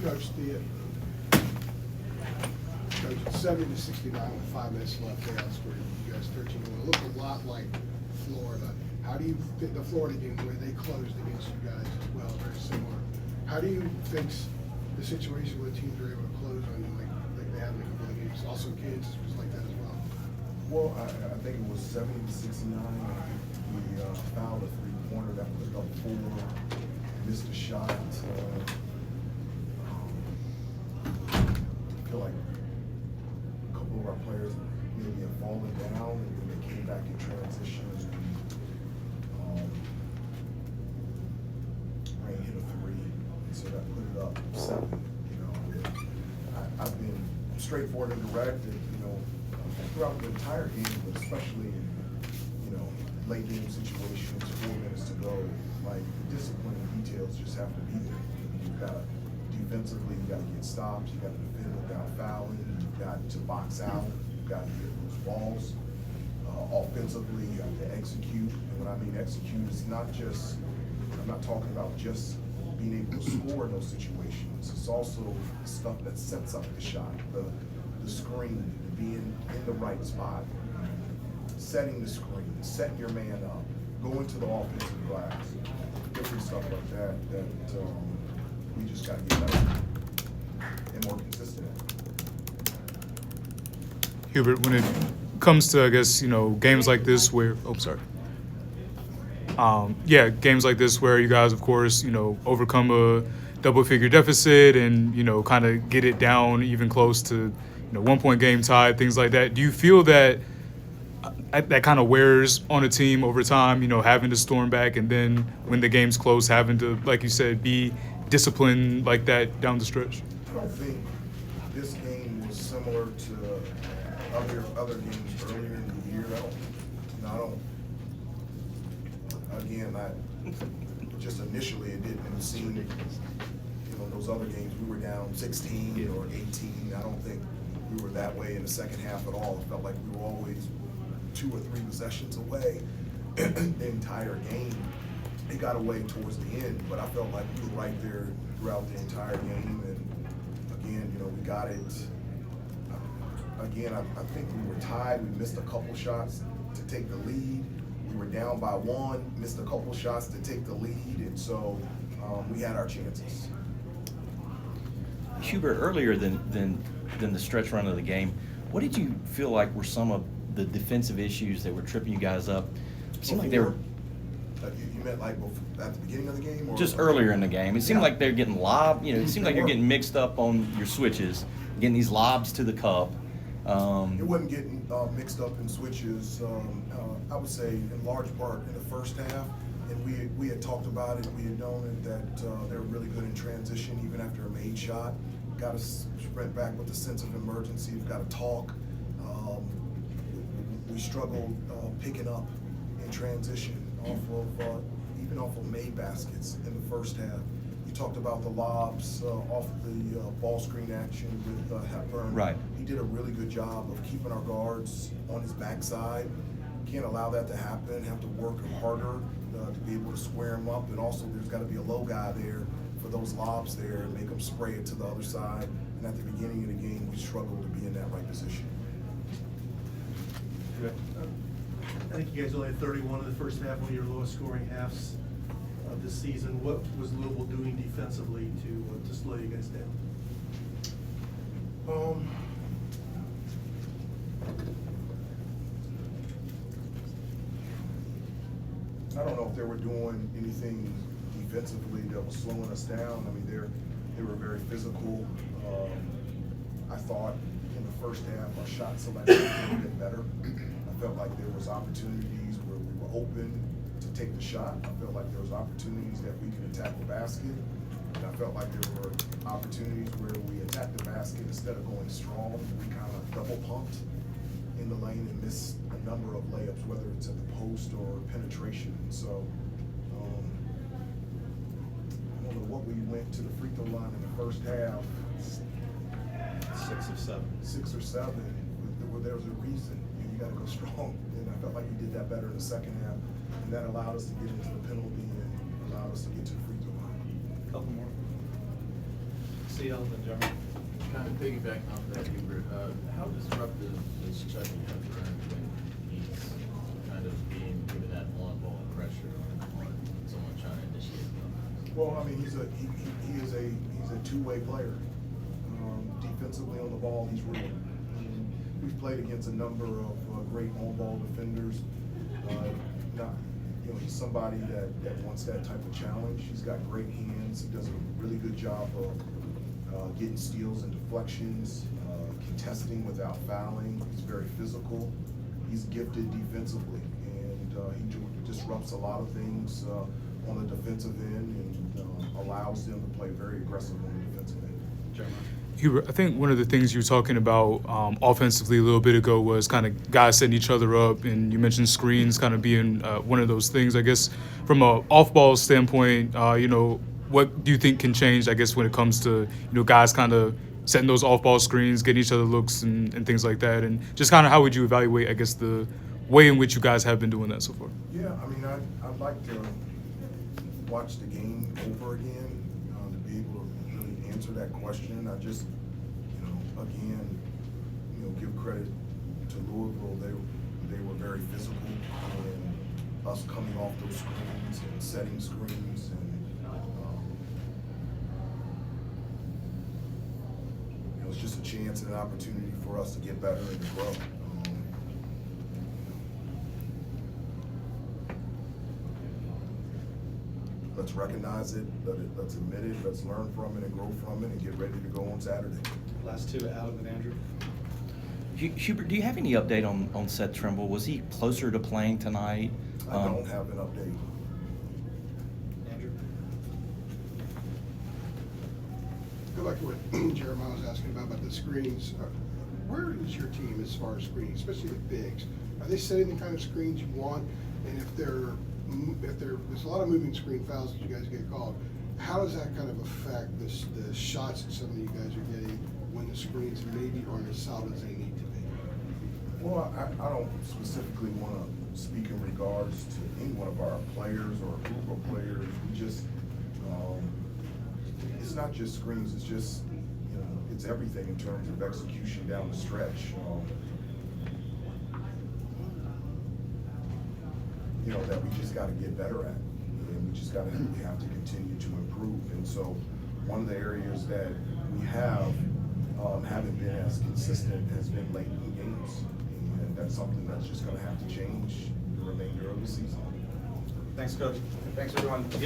Coach, Coach, 70-69 with 5 minutes left. They outscored you guys 13-1. It looked a lot like Florida. How do you fit the Florida game where they closed against you guys as well? Very similar. How do you fix the situation where teams are able to close on you like they have in a couple of games? Also, Kansas was like that as well. Well, I think it was 70-69. We fouled a three-pointer that was up 4, missed a shot. I feel like a couple of our players maybe have fallen down, and then they came back in transition. Rain hit a 3, and so that put it up 7. You know, I've been straightforward and direct, and throughout the entire game, but especially in late game situations, 4 minutes to go. Like, the discipline and details just have to be there. You've got to defensively, you got to get stops, you got to defend without fouling, you've got to box out, you've got to get those balls. Offensively, you have to execute. And when I mean execute, it's not just, I'm not talking about just being able to score in those situations. It's also stuff that sets up the shot, the screen, being in the right spot, setting the screen, setting your man up, going to the offensive glass, different stuff like that we just got to get better and more consistent. Hubert, when it comes to, I guess, games like this where, games like this where you guys, of course, overcome a double-figure deficit and, kind of get it down even close to, 1-point game tie, things like that. Do you feel that that kind of wears on a team over time, having to storm back and then when the game's close, having to, like you said, be disciplined like that down the stretch? I don't think this game was similar to other games earlier in the year. Just initially it didn't seem, those other games we were down 16 or 18. I don't think we were that way in the second half at all. It felt like we were always 2 or 3 possessions away the entire game. It got away towards the end, but I felt like we were right there throughout the entire game. And again, we got it. Again, I think we were tied. We missed a couple shots to take the lead. We were down by 1, missed a couple shots to take the lead, and so we had our chances. Hubert, earlier than the stretch run of the game, what did you feel like were some of the defensive issues that were tripping you guys up? It seemed like they were. You meant like at the beginning of the game, or just earlier in the game? It seemed like they're getting lobbed. It seemed like you're getting mixed up on your switches, getting these lobs to the cup. It wasn't getting mixed up in switches. I would say in large part in the first half, and we had talked about it. We had known it that they were really good in transition, even after a made shot. Got to sprint back with a sense of emergency. We've got to talk. We struggled picking up in transition even off of made baskets in the first half. You talked about the lobs off the ball screen action with Hepburn. Right. He did a really good job of keeping our guards on his backside. Can't allow that to happen. Have to work harder to be able to square him up. And also, there's got to be a low guy there for those lobs there and make them spray it to the other side. And at the beginning of the game, we struggled to be in that right position. I think you guys only had 31 in the first half, one of your lowest scoring halves of this season. What was Louisville doing defensively to slow you guys down? I don't know if they were doing anything defensively that was slowing us down. I mean, they were very physical. I thought in the first half our shot selection was a little bit better. I felt like there was opportunities where we were open to take the shot. I felt like there was opportunities that we could attack the basket. And I felt like there were opportunities where we attacked the basket instead of going strong. We kind of double pumped in the lane and missed a number of layups, whether it's at the post or penetration. So I don't know what we went to the free throw line in the first half. 6 or 7. 6 or 7. There was a reason. You got to go strong. And I felt like we did that better in the second half. And that allowed us to get into the penalty and allowed us to get to the free throw line. Couple more. Elton and John. Kind of piggybacking off that, Hubert, how disruptive is Chuck when he's kind of being given that on-ball pressure on someone trying to initiate the offense? Well, I mean, he's a two-way player. Defensively on the ball, he's real. We've played against a number of great on-ball defenders. He's somebody that wants that type of challenge. He's got great hands. He does a really good job of getting steals and deflections, contesting without fouling. He's very physical. He's gifted defensively, and he disrupts a lot of things on the defensive end and allows them to play very aggressive on the defensive end. Jeremiah. Hubert, I think one of the things you were talking about offensively a little bit ago was kind of guys setting each other up, and you mentioned screens kind of being one of those things. I guess from a off-ball standpoint, what do you think can change, I guess, when it comes to, guys kind of setting those off-ball screens, getting each other looks and things like that, and just kind of how would you evaluate, I guess, the way in which you guys have been doing that so far? Yeah, I mean, I'd like to watch the game over again to be able to really answer that question. I just, again, give credit to Louisville. They were very physical, and us coming off those screens and setting screens, and it's just a chance and an opportunity for us to get better and to grow. Let's recognize it, let's admit it, let's learn from it and grow from it and get ready to go on Saturday. Last two, Adam and Andrew. Hubert, do you have any update on Seth Trimble? Was he closer to playing tonight? I don't have an update. Andrew. Go back to what Jeremiah was asking about the screens. Where is your team as far as screens, especially the bigs? Are they setting the kind of screens you want? And if there's a lot of moving screen fouls that you guys get called, how does that kind of affect the shots that some of you guys are getting when the screens maybe aren't as solid as they need to be? Well, I don't specifically want to speak in regards to any one of our players or group of players. We just, it's not just screens, it's just, it's everything in terms of execution down the stretch. That we just got to get better at, and we just got to have to continue to improve. And so, one of the areas that we haven't been as consistent has been late in games, and that's something that's just going to have to change the remainder of the season. Thanks, Coach. Thanks, everyone.